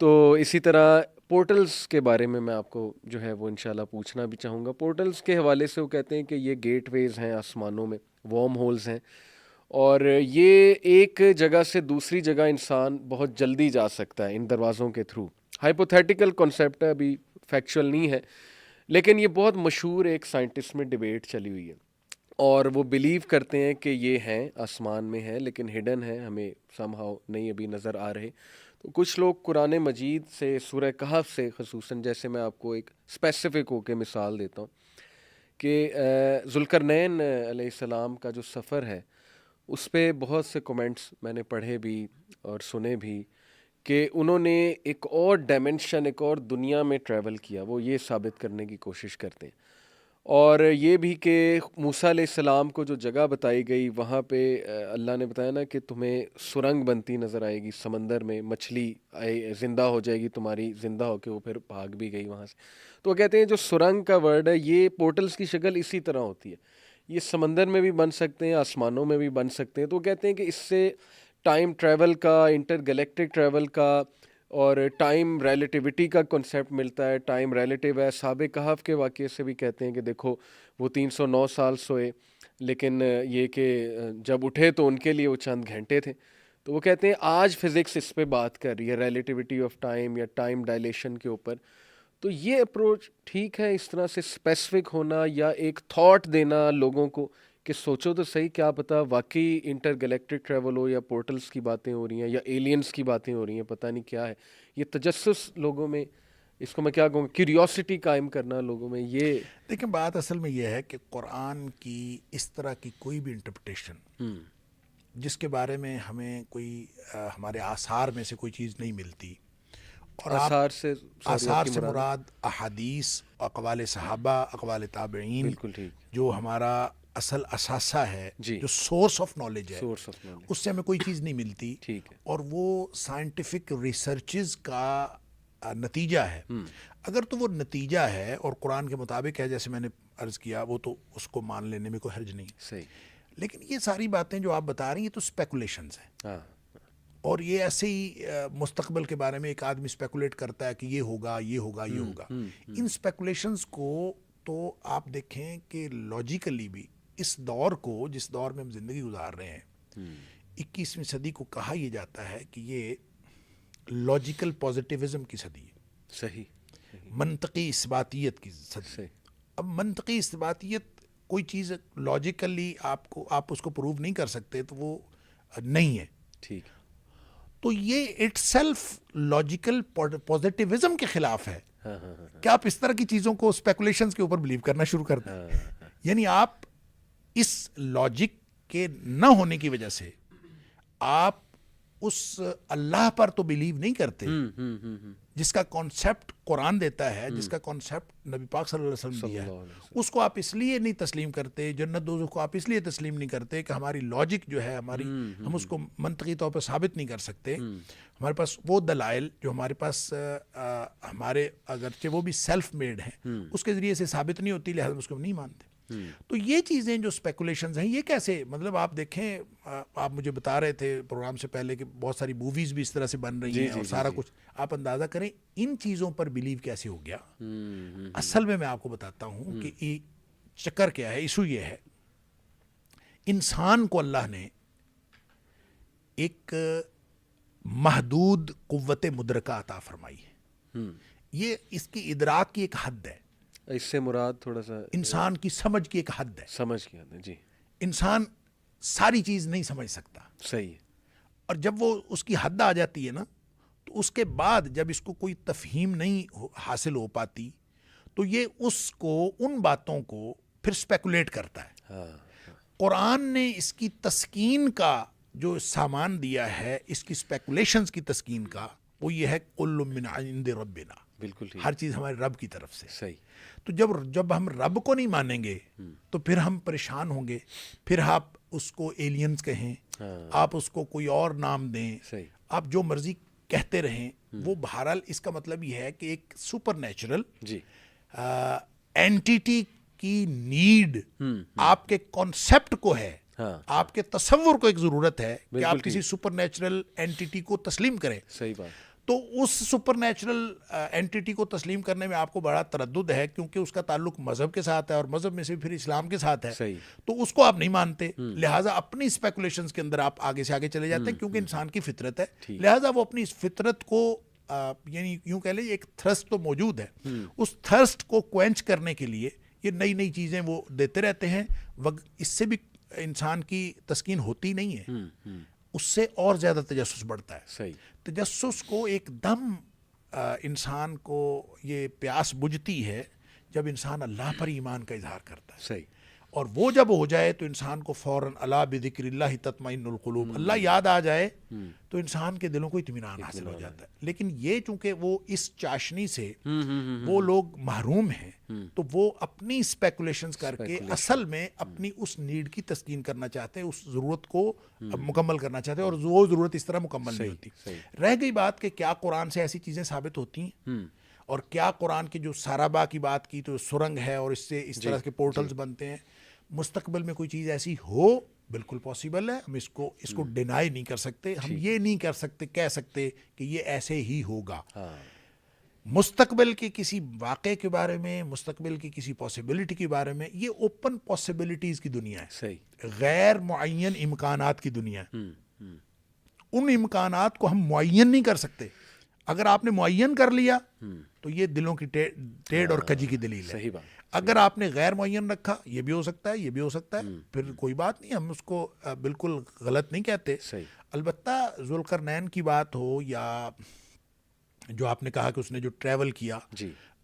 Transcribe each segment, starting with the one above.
تو اسی طرح پورٹلز کے بارے میں آپ کو جو ہے وہ انشاءاللہ پوچھنا بھی چاہوں گا. پورٹلز کے حوالے سے وہ کہتے ہیں کہ یہ گیٹ ویز ہیں آسمانوں میں, وارم ہولز ہیں, اور یہ ایک جگہ سے دوسری جگہ انسان بہت جلدی جا سکتا ہے ان دروازوں کے تھرو. ہائپوتھیٹیکل کنسیپٹ ہے, ابھی فیکچوئل نہیں ہے, لیکن یہ بہت مشہور ایک سائنٹسٹ میں ڈیبیٹ چلی ہوئی ہے, اور وہ بلیو کرتے ہیں کہ یہ ہیں آسمان میں ہیں لیکن ہڈن ہے, ہمیں سم ہاؤ نہیں ابھی نظر آ رہے. تو کچھ لوگ قرآن مجید سے, سورہ کہف سے خصوصاً, جیسے میں آپ کو ایک اسپیسیفک ہو کے مثال دیتا ہوں کہ ذوالقرنین علیہ السلام کا جو سفر ہے اس پہ بہت سے کومنٹس میں نے پڑھے بھی اور سنے بھی کہ انہوں نے ایک اور ڈائمنشن, ایک اور دنیا میں ٹریول کیا. وہ یہ ثابت کرنے کی کوشش کرتے ہیں, اور یہ بھی کہ موسیٰ علیہ السلام کو جو جگہ بتائی گئی وہاں پہ اللہ نے بتایا نا کہ تمہیں سرنگ بنتی نظر آئے گی سمندر میں, مچھلی زندہ ہو جائے گی تمہاری, زندہ ہو کے وہ پھر بھاگ بھی گئی وہاں سے. تو وہ کہتے ہیں جو سرنگ کا ورڈ ہے, یہ پورٹلز کی شکل اسی طرح ہوتی ہے, یہ سمندر میں بھی بن سکتے ہیں, آسمانوں میں بھی بن سکتے ہیں. تو وہ کہتے ہیں کہ اس سے ٹائم ٹریول کا, انٹر گلیکٹک ٹریول کا اور ٹائم ریلیٹیوٹی کا کنسیپٹ ملتا ہے. ٹائم ریلیٹیو ہے. اصحاب کہف کے واقعے سے بھی کہتے ہیں کہ دیکھو وہ 309 سال سوئے, لیکن یہ کہ جب اٹھے تو ان کے لیے وہ چند گھنٹے تھے. تو وہ کہتے ہیں آج فزکس اس پہ بات کر رہی ہے, ریلیٹیوٹی آف ٹائم یا ٹائم ڈائلیشن کے اوپر. تو یہ اپروچ ٹھیک ہے, اس طرح سے اسپیسیفک ہونا یا ایک تھاٹ دینا لوگوں کو کہ سوچو تو صحیح, کیا پتہ واقعی انٹر گلیکٹک ٹریول ہو, یا پورٹلز کی باتیں ہو رہی ہیں, یا ایلینز کی باتیں ہو رہی ہیں, پتہ نہیں کیا ہے. یہ تجسس لوگوں میں, اس کو میں کیا کہوں, کیوریوسٹی قائم کرنا لوگوں میں. یہ لیکن بات اصل میں یہ ہے کہ قرآن کی اس طرح کی کوئی بھی انٹرپریٹیشن جس کے بارے میں ہمیں کوئی ہمارے آثار میں سے کوئی چیز نہیں ملتی, اور آثار سے مراد احادیث, اقوال صحابہ, اقوال تابعین, بالکل ٹھیک, جو ہمارا اصل اثاثہ ہے, جی, جو سورس آف نالج ہے, سورس آف نالج, اس سے ہمیں کوئی چیز نہیں ملتی. ٹھیک ہے, اور وہ سائنٹیفک ریسرچز کا نتیجہ ہے. اگر تو وہ نتیجہ ہے اور قرآن کے مطابق ہے جیسے میں نے عرض کیا, وہ تو اس کو مان لینے میں کوئی حرج نہیں. صحیح. لیکن یہ ساری باتیں جو آپ بتا رہی ہیں یہ تو اسپیکولیشنز ہیں, ہاں, اور یہ ایسے ہی مستقبل کے بارے میں ایک آدمی اسپیکولیٹ کرتا ہے کہ یہ ہوگا, یہ ہوگا, یہ ہوگا. ان اسپیکولیشنز کو تو آپ دیکھیں کہ لاجیکلی بھی اس دور کو, جس دور میں ہم زندگی گزار رہے ہیں, 21ویں صدی کو کہا یہ جاتا ہے کہ یہ لاجیکل پازیٹیوزم کی صدی ہے. صحیح, منطقی اثباتیت کی صدی. صحیح. اب منطقی اثباتیت کوئی چیز لاجیکلی آپ اس کو پروو نہیں کر سکتے تو وہ نہیں ہے. ٹھیک. تو یہ اٹ سیلف لاجیکل پازیٹیوزم کے خلاف ہے کہ آپ اس طرح کی چیزوں کو اسپیکولیشنز کے اوپر بلیو کرنا شروع کر دیں. یعنی آپ اس لاجک کے نہ ہونے کی وجہ سے آپ اس اللہ پر تو بلیو نہیں کرتے جس کا کانسیپٹ قرآن دیتا ہے, جس کا کانسیپٹ نبی پاک صلی اللہ علیہ وسلم دیا ہے. اس کو آپ اس لیے نہیں تسلیم کرتے, جنت دوزخ کو آپ اس لیے تسلیم نہیں کرتے کہ ہماری لاجک جو ہے ہماری, ہم اس کو منطقی طور پر ثابت نہیں کر سکتے. ہمارے پاس وہ دلائل جو ہمارے پاس ہمارے اگرچہ وہ بھی سیلف میڈ ہیں اس کے ذریعے سے ثابت نہیں ہوتی, لہذا اس کو نہیں مانتے. تو یہ چیزیں جو اسپیکولیشنز ہیں یہ کیسے, مطلب آپ دیکھیں, آپ مجھے بتا رہے تھے پروگرام سے پہلے کہ بہت ساری موویز بھی اس طرح سے بن رہی ہیں اور سارا کچھ, آپ اندازہ کریں ان چیزوں پر بلیو کیسے ہو گیا. اصل میں آپ کو بتاتا ہوں کہ چکر کیا ہے. ایشو یہ ہے, انسان کو اللہ نے ایک محدود قوت مدرکہ عطا فرمائی ہے. یہ اس کی ادراک کی ایک حد ہے, اس سے مراد تھوڑا سا انسان کی سمجھ کی ایک حد ہے. سمجھ کی حد ہے, جی. انسان ساری چیز نہیں سمجھ سکتا. صحیح ہے. اور جب وہ اس کی حد آ جاتی ہے نا, تو اس کے بعد جب اس کو کوئی تفہیم نہیں حاصل ہو پاتی تو یہ اس کو ان باتوں کو پھر اسپیکولیٹ کرتا ہے. قرآن نے اس کی تسکین کا جو سامان دیا ہے, اس کی اسپیکولیشنز کی تسکین کا, وہ یہ ہے کل من عند ربنا, بالکل ہر چیز ہمارے رب کی طرف سے. صحیح. تو جب ہم رب کو نہیں مانیں گے تو پھر ہم پریشان ہوں گے. پھر آپ اس کو ایلینز کہیں, آپ اس کو کوئی اور نام دیں, آپ جو مرضی کہتے رہیں, وہ بہرحال اس کا مطلب یہ ہے کہ ایک سپر نیچرل اینٹیٹی کی نیڈ آپ کے کانسیپٹ کو ہے, آپ کے تصور کو ایک ضرورت ہے کہ آپ کسی سپر نیچرل اینٹیٹی کو تسلیم کریں. صحیح بات. تو اس سپر نیچرل اینٹیٹی کو تسلیم کرنے میں آپ کو بڑا تردد ہے، کیونکہ اس کا تعلق مذہب کے ساتھ ہے اور مذہب میں سے پھر اسلام کے ساتھ ہے، صحیح. تو اس کو آپ نہیں مانتے، لہٰذا اپنی اسپیکولیشنز کے اندر آپ آگے سے آگے چلے جاتے ہیں، کیونکہ انسان کی فطرت ہے، لہٰذا وہ اپنی اس فطرت کو یعنی یوں کہہ لیں ایک تھرسٹ تو موجود ہے، اس تھرسٹ کو کوئنچ کرنے کے لیے یہ نئی نئی چیزیں وہ دیتے رہتے ہیں. اس سے بھی انسان کی تسکین ہوتی نہیں ہے، اس سے اور زیادہ تجسس بڑھتا ہے. صحیح. تجسس کو ایک دم انسان کو یہ پیاس بجھتی ہے جب انسان اللہ پر ایمان کا اظہار کرتا ہے. صحیح. اور وہ جب ہو جائے تو انسان کو فوراً الا بذکر اللہ تطمئن القلوب، اللہ یاد آ جائے تو انسان کے دلوں کو اطمینان حاصل ہو جاتا ہے. لیکن یہ چونکہ وہ اس چاشنی سے وہ لوگ محروم ہیں، تو وہ اپنی اسپیکولیشنز کر کے اصل میں اپنی اس نیڈ کی تسکین کرنا چاہتے ہیں، اس ضرورت کو مکمل کرنا چاہتے ہیں، اور وہ ضرورت اس طرح مکمل نہیں ہوتی. رہ گئی بات کہ کیا قرآن سے ایسی چیزیں ثابت ہوتی ہیں، اور کیا قرآن کی جو سارابا کی بات کی تو سرنگ ہے اور اس سے اس طرح کے پورٹلز بنتے ہیں، مستقبل میں کوئی چیز ایسی ہو بالکل پاسبل ہے، ہم اس کو ڈینائی نہیں کر سکتے، ہم یہ نہیں کر سکتے کہہ سکتے کہ یہ ایسے ہی ہوگا. مستقبل کے کسی واقعے کے بارے میں، مستقبل کی کسی پاسبلٹی کے بارے میں، یہ اوپن پاسبلٹیز کی دنیا ہے، صحیح. غیر معین امکانات کی دنیا ہے. ان امکانات کو ہم معین نہیں کر سکتے. اگر آپ نے معین کر لیا تو یہ دلوں کی ٹیڑھ اور کجی کی دلیل ہے. صحیح بات. اگر آپ نے غیر معین رکھا، یہ بھی ہو سکتا ہے، یہ بھی ہو سکتا ہے، پھر کوئی بات نہیں، ہم اس کو بالکل غلط نہیں کہتے. صحیح. البتہ ذوالقرنین کی بات ہو یا جو آپ نے کہا کہ اس نے جو ٹریول کیا،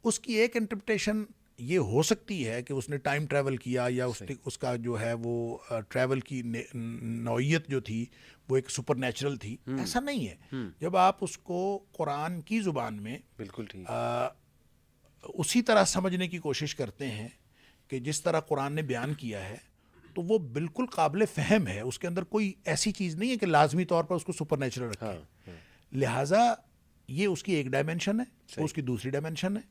اس کی ایک انٹرپریٹیشن یہ ہو سکتی ہے کہ اس نے ٹائم ٹریول کیا، یا اس کا جو ہے وہ ٹریول کی نوعیت جو تھی وہ ایک سپر نیچرل تھی. ایسا نہیں ہے. جب آپ اس کو قرآن کی زبان میں بالکل ٹھیک اسی طرح سمجھنے کی کوشش کرتے ہیں کہ جس طرح قرآن نے بیان کیا ہے، تو وہ بالکل قابل فہم ہے. اس کے اندر کوئی ایسی چیز نہیں ہے کہ لازمی طور پر اس کو سپر نیچرل رکھیں. لہٰذا یہ اس کی ایک ڈائمینشن ہے، وہ اس کی دوسری ڈائمینشن ہے.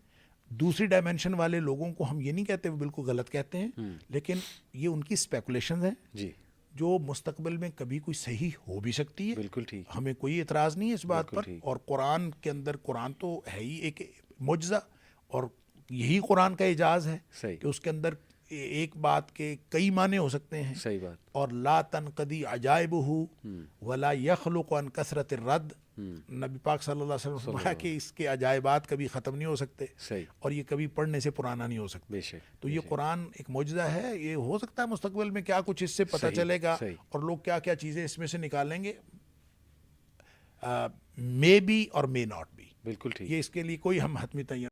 دوسری ڈائمینشن والے لوگوں کو ہم یہ نہیں کہتے، وہ بالکل غلط کہتے ہیں، لیکن یہ ان کی اسپیکولیشنز ہیں جو مستقبل میں کبھی کوئی صحیح ہو بھی سکتی ہے. بالکل ٹھیک. ہمیں کوئی اعتراض نہیں ہے اس بات پر. اور قرآن کے اندر، قرآن تو ہے ہی ایک معجزہ، اور یہی قرآن کا اعجاز ہے کہ اس کے اندر ایک بات کے کئی معنی ہو سکتے ہیں. صحیح بات. اور لا تنقضی عجائبہ ولا یخلق عن کثرت الرد. نبی پاک صلی اللہ علیہ وسلم نے فرمایا کہ اس کے عجائبات کبھی ختم نہیں ہو سکتے، اور یہ کبھی پڑھنے سے پرانا نہیں ہو سکتا. تو یہ قرآن ایک معجزہ ہے. یہ ہو سکتا ہے مستقبل میں کیا کچھ اس سے پتہ چلے گا، اور لوگ کیا کیا چیزیں اس میں سے نکالیں گے، مے بی اور مے ناٹ بی. بالکل ٹھیک. یہ اس کے لیے کوئی ہم حتمی تعین